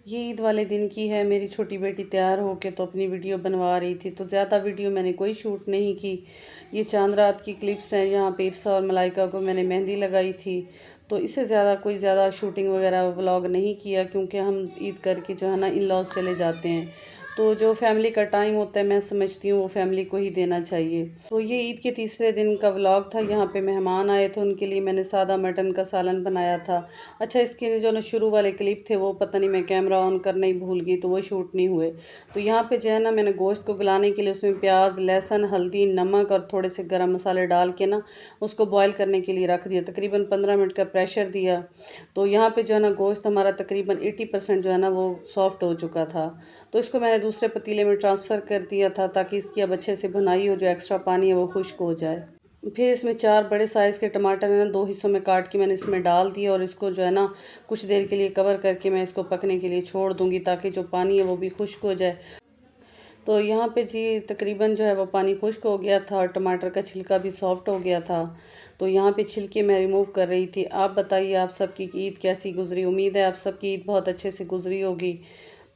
ये ईद वाले दिन की है। मेरी छोटी बेटी तैयार होके तो अपनी वीडियो बनवा रही थी, तो ज़्यादा वीडियो मैंने कोई शूट नहीं की। ये चांद रात की क्लिप्स हैं, यहाँ पे इरसा और मलाइका को मैंने मेहंदी लगाई थी। तो इससे ज़्यादा शूटिंग वगैरह व्लॉग नहीं किया, क्योंकि हम ईद करके जो है ना इन लॉज चले जाते हैं। तो जो फैमिली का टाइम होता है मैं समझती हूँ वो फैमिली को ही देना चाहिए। तो ये ईद के तीसरे दिन का व्लॉग था। यहाँ पे मेहमान आए थे, उनके लिए मैंने सादा मटन का सालन बनाया था। अच्छा, इसके जो ना शुरू वाले क्लिप थे वो पता नहीं मैं कैमरा ऑन करना ही भूल गई, तो वो शूट नहीं हुए। तो यहाँ पे जो है ना मैंने गोश्त को गलाने के लिए उसमें प्याज, लहसुन, हल्दी, नमक और थोड़े से गरम मसाले डाल के ना उसको बॉयल करने के लिए रख दिया। तकरीबन 15 मिनट का प्रेशर दिया। तो यहाँ पे जो है ना गोश्त हमारा तकरीबन 80% जो है ना वो सॉफ्ट हो चुका था। तो इसको मैंने दूसरे पतीले में ट्रांसफ़र कर दिया था, ताकि इसकी अब अच्छे से भुनाई हो, जो एक्स्ट्रा पानी है वो खुश्क हो जाए। फिर इसमें 4 बड़े साइज़ के टमाटर है ना 2 हिस्सों में काट के मैंने इसमें डाल दिया, और इसको जो है ना कुछ देर के लिए कवर करके मैं इसको पकने के लिए छोड़ दूँगी, ताकि जो पानी है वो भी खुश्क हो जाए। तो यहाँ पे जी तकरीबन जो है वो पानी खुश्क हो गया था और टमाटर का छिलका भी सॉफ्ट हो गया था। तो यहाँ पे छिलके मैं रिमूव कर रही थी। आप बताइए, आप सबकी ईद कैसी गुज़री? उम्मीद है आप सबकी ईद बहुत अच्छे से गुज़री होगी।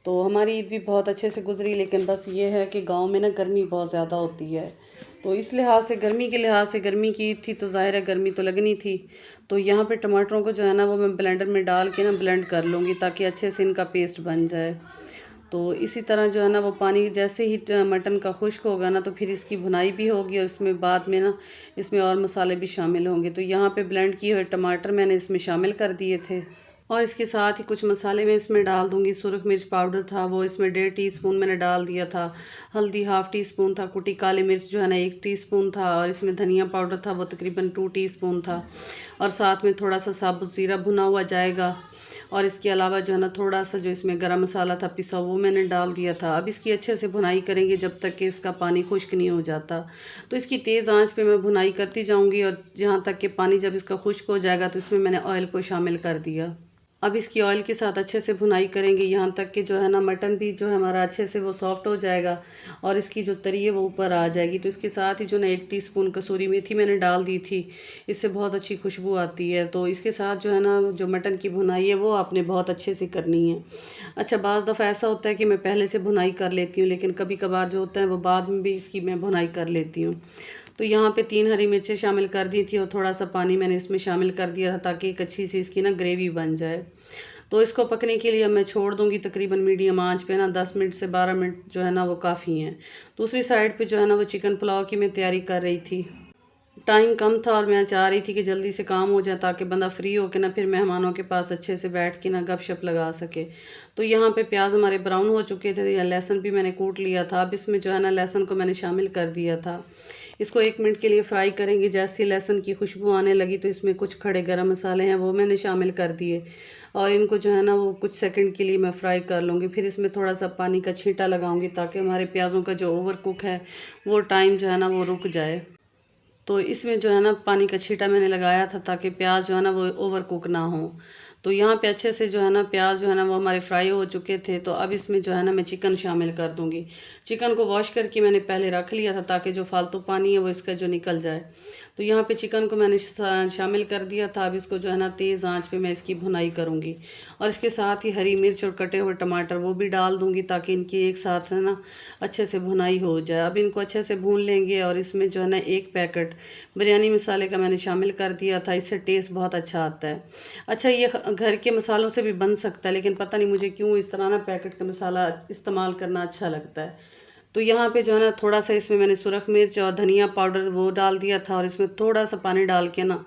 तो हमारी ईद भी बहुत अच्छे से गुज़री, लेकिन बस ये है कि गांव में ना गर्मी बहुत ज़्यादा होती है। तो इस लिहाज से, गर्मी के लिहाज से, गर्मी की ईद थी तो ज़ाहिर है गर्मी तो लगनी थी। तो यहाँ पे टमाटरों को जो है ना वो मैं ब्लेंडर में डाल के ना ब्लेंड कर लूँगी, ताकि अच्छे से इनका पेस्ट बन जाए। तो इसी तरह जो है ना वो पानी जैसे ही मटन का खुश्क होगा ना, तो फिर इसकी भुनाई भी होगी, और इसमें बाद में ना इसमें और मसाले भी शामिल होंगे। तो यहाँ पे ब्लेंड किए हुए टमाटर मैंने इसमें शामिल कर दिए थे, और इसके साथ ही कुछ मसाले मैं इसमें डाल दूँगी। सुरख मिर्च पाउडर था वो इसमें 1.5 टीस्पून मैंने डाल दिया था। हल्दी हाफ़ टी स्पून था। कुटी काली मिर्च जो है ना 1 टीस्पून था, और इसमें धनिया पाउडर था वो तकरीबन 2 टीस्पून था, और साथ में थोड़ा सा साबुत ज़ीरा भुना हुआ जाएगा। और इसके अलावा जो है ना थोड़ा सा जो इसमें गरम मसाला था पिसा, वो मैंने डाल दिया था। अब इसकी अच्छे से भुनाई करेंगे जब तक कि इसका पानी खुश्क नहीं हो जाता। तो इसकी तेज़ आंच पे मैं भुनाई करती जाऊंगी, और जहाँ तक कि पानी जब इसका खुश्क हो जाएगा तो इसमें मैंने ऑयल को शामिल कर दिया। अब इसकी ऑयल के साथ अच्छे से भुनाई करेंगे, यहाँ तक कि जो है ना मटन भी जो है हमारा अच्छे से वो सॉफ्ट हो जाएगा, और इसकी जो तरी है वो ऊपर आ जाएगी। तो इसके साथ ही जो ना 1 टीस्पून कसूरी मेथी मैंने डाल दी थी, इससे बहुत अच्छी खुशबू आती है। तो इसके साथ जो है ना जो मटन की भुनाई है वो आपने बहुत अच्छे से करनी है। अच्छा, बाज़ दफ़ा ऐसा होता है कि मैं पहले से भुनाई कर लेती हूँ, लेकिन कभी कभार जो होता है वो बाद में भी इसकी मैं भुनाई कर लेती हूँ। तो यहाँ पे 3 हरी मिर्चें शामिल कर दी थी, और थोड़ा सा पानी मैंने इसमें शामिल कर दिया था, ताकि एक अच्छी सी इसकी ना ग्रेवी बन जाए। तो इसको पकने के लिए मैं छोड़ दूँगी तकरीबन मीडियम आंच पे ना 10 मिनट से 12 मिनट जो है ना वो काफ़ी हैं। दूसरी साइड पे जो है ना वो चिकन पुलाव की मैं तैयारी कर रही थी। टाइम कम था, और मैं चाह रही थी कि जल्दी से काम हो जाए, ताकि बंदा फ्री हो के ना फिर मेहमानों के पास अच्छे से बैठ के ना गपशप लगा सके। तो यहाँ पे प्याज हमारे ब्राउन हो चुके थे, या लहसुन भी मैंने कूट लिया था। अब इसमें जो है ना लहसुन को मैंने शामिल कर दिया था। इसको 1 मिनट के लिए फ्राई करेंगे। जैसे लहसुन की खुशबू आने लगी तो इसमें कुछ खड़े गरम मसाले हैं वो मैंने शामिल कर दिए, और इनको जो है ना वो कुछ सेकंड के लिए मैं फ्राई कर लूँगी। फिर इसमें थोड़ा सा पानी का छींटा लगाऊंगी, ताकि हमारे प्याज़ों का जो ओवर कुक है वो टाइम जो है ना वो रुक जाए। तो इसमें जो है ना पानी का छींटा मैंने लगाया था, ताकि प्याज जो है ना वो ओवर कुक ना हो। तो यहाँ पे अच्छे से जो है ना प्याज जो है ना वो हमारे फ्राई हो चुके थे। तो अब इसमें जो है ना मैं चिकन शामिल कर दूँगी। चिकन को वॉश करके मैंने पहले रख लिया था, ताकि जो फालतू पानी है वो इसका जो निकल जाए। तो यहाँ पे चिकन को मैंने शामिल कर दिया था। अब इसको जो है ना तेज़ आंच पे मैं इसकी भुनाई करूँगी, और इसके साथ ही हरी मिर्च और कटे हुए टमाटर वो भी डाल दूँगी, ताकि इनकी एक साथ है ना अच्छे से भुनाई हो जाए। अब इनको अच्छे से भून लेंगे, और इसमें जो है ना 1 पैकेट बिरयानी मसाले का मैंने शामिल कर दिया था। इससे टेस्ट बहुत अच्छा आता है। अच्छा, ये घर के मसालों से भी बन सकता है, लेकिन पता नहीं मुझे क्यों इस तरह ना पैकेट का मसाला इस्तेमाल करना अच्छा लगता है। तो यहाँ पे जो है ना थोड़ा सा इसमें मैंने सुरख मिर्च और धनिया पाउडर वो डाल दिया था, और इसमें थोड़ा सा पानी डाल के ना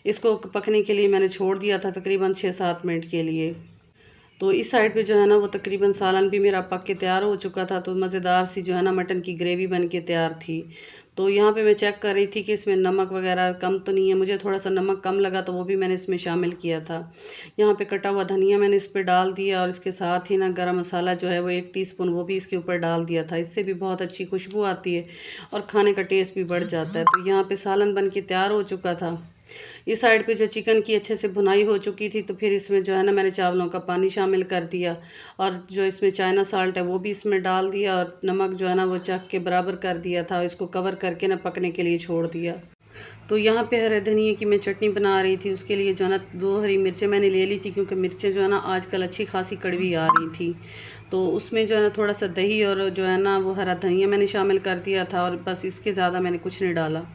इसको पकने के लिए मैंने छोड़ दिया था तकरीबन 6-7 मिनट के लिए। तो इस साइड पे जो है ना वो तकरीबन सालन भी मेरा पक के तैयार हो चुका था। तो मज़ेदार सी जो है ना मटन की ग्रेवी बन के तैयार थी। तो यहाँ पे मैं चेक कर रही थी कि इसमें नमक वगैरह कम तो नहीं है। मुझे थोड़ा सा नमक कम लगा, तो वो भी मैंने इसमें शामिल किया था। यहाँ पे कटा हुआ धनिया मैंने इस पर डाल दिया, और इसके साथ ही ना गरम मसाला जो है वो 1 टीस्पून वो भी इसके ऊपर डाल दिया था। इससे भी बहुत अच्छी खुशबू आती है, और खाने का टेस्ट भी बढ़ जाता है। तो यहाँ पे सालन बन के तैयार हो चुका था। इस साइड पे जो चिकन की अच्छे से भुनाई हो चुकी थी, तो फिर इसमें जो है ना मैंने चावलों का पानी शामिल कर दिया, और जो इसमें चाइना साल्ट है वो भी इसमें डाल दिया, और नमक जो है ना वो चख के बराबर कर दिया था। इसको कवर करके ना पकने के लिए छोड़ दिया। तो यहाँ पे हरे धनिए की मैं चटनी बना रही थी। उसके लिए जो है ना 2 हरी मिर्चें मैंने ले ली थी, क्योंकि मिर्चें जो है ना आजकल अच्छी खासी कड़वी आ रही थी। तो उसमें जो है ना थोड़ा सा दही और जो है ना वो हरा धनिया मैंने शामिल कर दिया था, और बस इसके ज़्यादा मैंने कुछ नहीं डाला।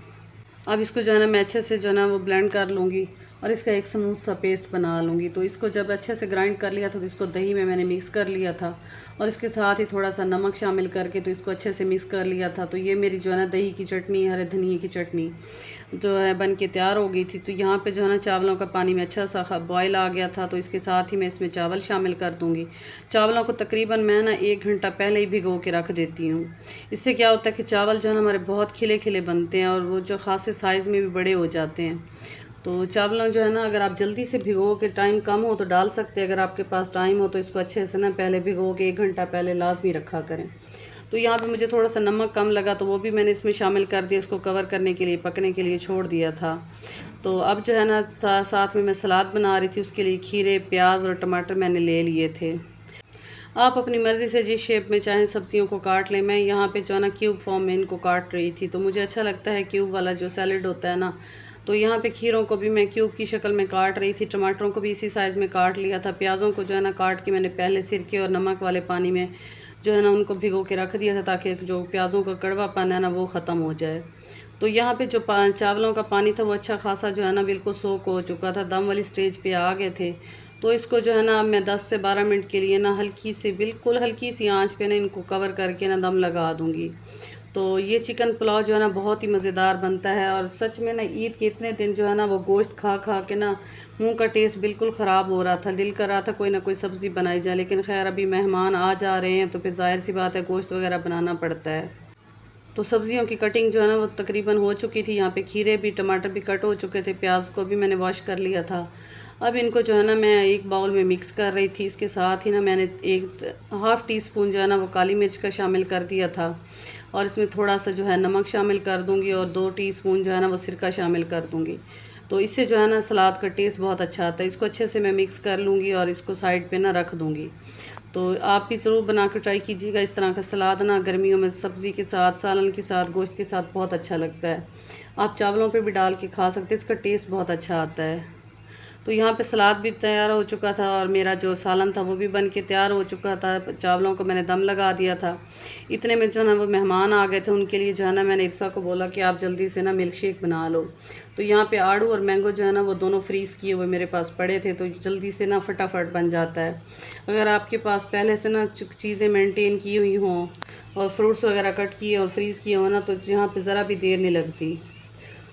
अब इसको जो है ना मैं अच्छे से जो है ना वो ब्लेंड कर लूँगी और इसका एक स्मूथ सा पेस्ट बना लूँगी। तो इसको जब अच्छे से ग्राइंड कर लिया था तो इसको दही में मैंने मिक्स कर लिया था, और इसके साथ ही थोड़ा सा नमक शामिल करके तो इसको अच्छे से मिक्स कर लिया था। तो ये मेरी जो है ना दही की चटनी, हरे धनिए की चटनी जो है बन के तैयार हो गई थी। तो यहाँ पे जो है ना चावलों का पानी में अच्छा सा बॉयल आ गया था। तो इसके साथ ही मैं इसमें चावल शामिल कर दूँगी। चावलों को तकरीबन मैं ना 1 घंटा पहले ही भिगो के रख देती हूँ। इससे क्या होता है कि चावल जो है ना हमारे बहुत खिले खिले बनते हैं, और वो जो खासे साइज़ में भी बड़े हो जाते हैं। तो चावल जो है ना अगर आप जल्दी से भिगो के, टाइम कम हो तो डाल सकते हैं, अगर आपके पास टाइम हो तो इसको अच्छे से ना पहले भिगो के 1 घंटा पहले लाजमी रखा करें। तो यहाँ पे मुझे थोड़ा सा नमक कम लगा तो वो भी मैंने इसमें शामिल कर दिया, इसको कवर करने के लिए, पकने के लिए छोड़ दिया था। तो अब जो है ना साथ में मैं सलाद बना रही थी। उसके लिए खीरे, प्याज और टमाटर मैंने ले लिए थे। आप अपनी मर्ज़ी से जिस शेप में चाहें सब्जियों को काट लें। मैं यहाँ पे जो है ना क्यूब फॉर्म में इनको काट रही थी, तो मुझे अच्छा लगता है क्यूब वाला जो सैलेड होता है ना। तो यहाँ पे खीरों को भी मैं क्यूब की शक्ल में काट रही थी, टमाटरों को भी इसी साइज़ में काट लिया था, प्याज़ों को जो है ना काट के मैंने पहले सिरके और नमक वाले पानी में जो है ना उनको भिगो के रख दिया था, ताकि जो प्याज़ों का कड़वापन है ना वो ख़त्म हो जाए। तो यहाँ पे जो चावलों का पानी था वो अच्छा खासा जो है ना बिल्कुल सोख हो चुका था, दम वाली स्टेज पे आ गए थे। तो इसको जो है ना मैं 10 से 12 मिनट के लिए ना हल्की से, बिल्कुल हल्की सी आंच पे ना इनको कवर करके ना दम लगा दूँगी। तो ये चिकन पुलाव जो है ना बहुत ही मज़ेदार बनता है, और सच में ना ईद के इतने दिन जो है ना वो गोश्त खा खा के ना मुंह का टेस्ट बिल्कुल ख़राब हो रहा था। दिल कर रहा था कोई ना कोई सब्ज़ी बनाई जाए, लेकिन खैर अभी मेहमान आ जा रहे हैं तो फिर ज़ाहिर सी बात है गोश्त वगैरह बनाना पड़ता है। तो सब्जियों की कटिंग जो है ना वो तकरीबन हो चुकी थी। यहाँ पे खीरे भी, टमाटर भी कट हो चुके थे, प्याज को भी मैंने वॉश कर लिया था। अब इनको जो है ना मैं एक बाउल में मिक्स कर रही थी। इसके साथ ही ना मैंने एक हाफ़ टी स्पून जो है ना वो काली मिर्च का शामिल कर दिया था, और इसमें थोड़ा सा जो है नमक शामिल कर दूँगी, और 2 टीस्पून जो है ना वो सिरका शामिल कर दूँगी। तो इससे जो है ना सलाद का टेस्ट बहुत अच्छा आता है। इसको अच्छे से मैं मिक्स कर लूँगी और इसको साइड पे ना रख दूँगी। तो आप भी ज़रूर बना कर ट्राई कीजिएगा। इस तरह का सलाद ना गर्मियों में सब्ज़ी के साथ, सालन के साथ, गोश्त के साथ बहुत अच्छा लगता है। आप चावलों पे भी डाल के खा सकते हैं, इसका टेस्ट बहुत अच्छा आता है। तो यहाँ पे सलाद भी तैयार हो चुका था, और मेरा जो सालन था वो भी बन के तैयार हो चुका था। चावलों को मैंने दम लगा दिया था। इतने में जो है ना वो मेहमान आ गए थे, उनके लिए जो है ना मैंने इरसा को बोला कि आप जल्दी से ना मिल्क शेक बना लो। तो यहाँ पे आड़ू और मैंगो जो है ना वो दोनों फ्रीज़ किए हुए मेरे पास पड़े थे, तो जल्दी से ना फटाफट बन जाता है। अगर आपके पास पहले से ना चीज़ें मेंटेन की हुई हों और फ्रूट्स वगैरह कट किए और फ्रीज़ किए हो ना, तो यहाँ पे ज़रा भी देर नहीं लगती।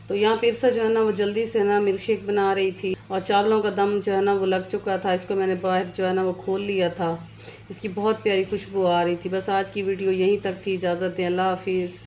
तो यहाँ पे इरसा जो है ना वो जल्दी से ना मिल्क शेक बना रही थी, और चावलों का दम जो है ना वो लग चुका था। इसको मैंने बाहर जो है ना वो खोल लिया था। इसकी बहुत प्यारी खुशबू आ रही थी। बस आज की वीडियो यहीं तक थी। इजाज़त दें, अल्लाह हाफिज़।